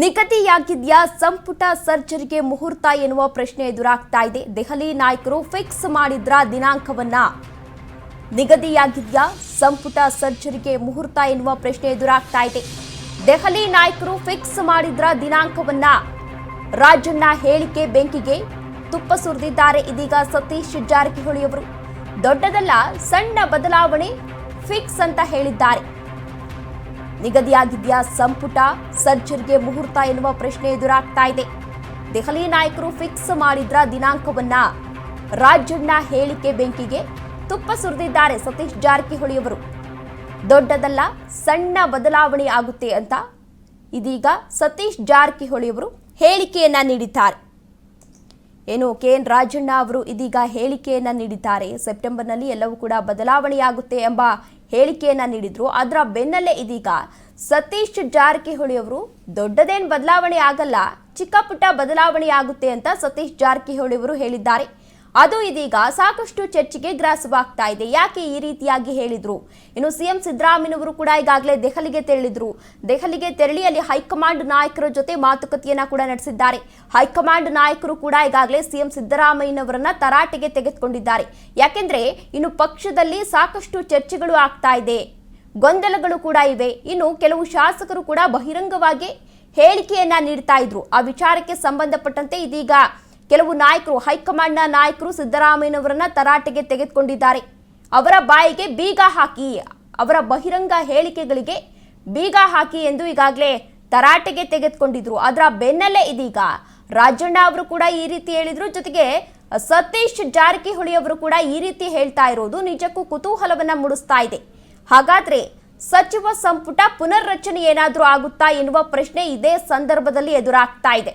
ನಿಗದಿಯಾಗಿದ್ಯಾ ಸಂಪುಟ ಸರ್ಜರಿಗೆ ಮುಹೂರ್ತ ಎನ್ನುವ ಪ್ರಶ್ನೆ ಎದುರಾಗ್ತಾ ಇದೆ. ದೆಹಲಿ ನಾಯಕರು ಫಿಕ್ಸ್ ಮಾಡಿದ್ರ ದಿನಾಂಕವನ್ನ. ನಿಗದಿಯಾಗಿದ್ಯಾ ಸಂಪುಟ ಸರ್ಜರಿಗೆ ಮುಹೂರ್ತ ಎನ್ನುವ ಪ್ರಶ್ನೆ ಎದುರಾಗ್ತಾ ಇದೆ. ದೆಹಲಿ ನಾಯಕರು ಫಿಕ್ಸ್ ಮಾಡಿದ್ರ ದಿನಾಂಕವನ್ನ. ರಾಜಣ್ಣ ಹೇಳಿಕೆ ಬೆಂಕಿಗೆ ತುಪ್ಪ ಸುರಿದಿದ್ದಾರೆ. ಇದೀಗ ಸತೀಶ್ ಜಾರಕಿಹೊಳಿ ಅವರು ದೊಡ್ಡದಲ್ಲ ಸಣ್ಣ ಬದಲಾವಣೆ ಫಿಕ್ಸ್ ಅಂತ ಹೇಳಿದ್ದಾರೆ. ನಿಗದಿಯಾಗಿದ್ಯಾ ಸಂಪುಟ ಸರ್ಜರಿಗೆ ಮುಹೂರ್ತ ಎನ್ನುವ ಪ್ರಶ್ನೆ ಎದುರಾಗ್ತಾ ಇದೆ. ದೆಹಲಿ ನಾಯಕರು ಫಿಕ್ಸ್ ಮಾಡಿದ್ರ ದಿನಾಂಕವನ್ನ. ರಾಜಣ್ಣ ಹೇಳಿಕೆ ಬೆಂಕಿಗೆ ತುಪ್ಪ ಸುರಿದಿದ್ದಾರೆ ಸತೀಶ್ ಜಾರಕಿಹೊಳಿ ಅವರು. ದೊಡ್ಡದಲ್ಲ ಸಣ್ಣ ಬದಲಾವಣೆ ಆಗುತ್ತೆ ಅಂತ ಇದೀಗ ಸತೀಶ್ ಜಾರಕಿಹೊಳಿ ಅವರು ಹೇಳಿಕೆಯನ್ನ ನೀಡಿದ್ದಾರೆ. ಏನು ಕೆಎನ್ ರಾಜಣ್ಣ ಅವರು ಇದೀಗ ಹೇಳಿಕೆಯನ್ನ ನೀಡಿದ್ದಾರೆ. ಸೆಪ್ಟೆಂಬರ್ನಲ್ಲಿ ಎಲ್ಲವೂ ಕೂಡ ಬದಲಾವಣೆಯಾಗುತ್ತೆ ಎಂಬ ಹೇಳಿಕೆಯನ್ನ ನೀಡಿದ್ರು. ಅದರ ಬೆನ್ನಲ್ಲೇ ಇದೀಗ ಸತೀಶ್ ಜಾರಕಿಹೊಳಿ ಅವರು ದೊಡ್ಡದೇನು ಬದಲಾವಣೆ ಆಗಲ್ಲ, ಚಿಕ್ಕ ಪುಟ್ಟ ಬದಲಾವಣೆ ಆಗುತ್ತೆ ಅಂತ ಸತೀಶ್ ಜಾರಕಿಹೊಳಿ ಅವರು ಹೇಳಿದ್ದಾರೆ. ಅದು ಇದೀಗ ಸಾಕಷ್ಟು ಚರ್ಚೆಗೆ ಗ್ರಾಸವಾಗ್ತಾ ಇದೆ. ಯಾಕೆ ಈ ರೀತಿಯಾಗಿ ಹೇಳಿದ್ರು? ಇನ್ನು ಸಿಎಂ ಸಿದ್ದರಾಮಯ್ಯನವರು ಕೂಡ ಈಗಾಗಲೇ ದೆಹಲಿಗೆ ತೆರಳಿದ್ರು. ದೆಹಲಿಗೆ ತೆರಳಿ ಅಲ್ಲಿ ಹೈಕಮಾಂಡ್ ನಾಯಕರ ಜೊತೆ ಮಾತುಕತೆಯನ್ನ ಕೂಡ ನಡೆಸಿದ್ದಾರೆ. ಹೈಕಮಾಂಡ್ ನಾಯಕರು ಕೂಡ ಈಗಾಗಲೇ ಸಿಎಂ ಸಿದ್ದರಾಮಯ್ಯನವರನ್ನ ತರಾಟೆಗೆ ತೆಗೆದುಕೊಂಡಿದ್ದಾರೆ. ಯಾಕೆಂದ್ರೆ ಇನ್ನು ಪಕ್ಷದಲ್ಲಿ ಸಾಕಷ್ಟು ಚರ್ಚೆಗಳು ಆಗ್ತಾ ಇದೆ, ಗೊಂದಲಗಳು ಕೂಡ ಇವೆ. ಇನ್ನು ಕೆಲವು ಶಾಸಕರು ಕೂಡ ಬಹಿರಂಗವಾಗಿ ಹೇಳಿಕೆಯನ್ನ ನೀಡ್ತಾ ಇದ್ರು. ಆ ವಿಚಾರಕ್ಕೆ ಸಂಬಂಧಪಟ್ಟಂತೆ ಇದೀಗ ಕೆಲವು ನಾಯಕರು, ಹೈಕಮಾಂಡ್ನ ನಾಯಕರು ಸಿದ್ದರಾಮಯ್ಯನವರನ್ನ ತರಾಟೆಗೆ ತೆಗೆದುಕೊಂಡಿದ್ದಾರೆ. ಅವರ ಬಾಯಿಗೆ ಬೀಗ ಹಾಕಿ, ಅವರ ಬಹಿರಂಗ ಹೇಳಿಕೆಗಳಿಗೆ ಬೀಗ ಹಾಕಿ ಎಂದು ಈಗಾಗಲೇ ತರಾಟೆಗೆ ತೆಗೆದುಕೊಂಡಿದ್ರು. ಅದರ ಬೆನ್ನಲ್ಲೇ ಇದೀಗ ರಾಜಣ್ಣ ಅವರು ಕೂಡ ಈ ರೀತಿ ಹೇಳಿದ್ರು. ಜೊತೆಗೆ ಸತೀಶ್ ಜಾರಕಿಹೊಳಿ ಅವರು ಕೂಡ ಈ ರೀತಿ ಹೇಳ್ತಾ ಇರೋದು ನಿಜಕ್ಕೂ ಕುತೂಹಲವನ್ನ ಮೂಡಿಸ್ತಾ ಇದೆ. ಹಾಗಾದ್ರೆ ಸಚಿವ ಸಂಪುಟ ಪುನರ್ರಚನೆ ಏನಾದರೂ ಆಗುತ್ತಾ ಎನ್ನುವ ಪ್ರಶ್ನೆ ಇದೇ ಸಂದರ್ಭದಲ್ಲಿ ಎದುರಾಗ್ತಾ ಇದೆ.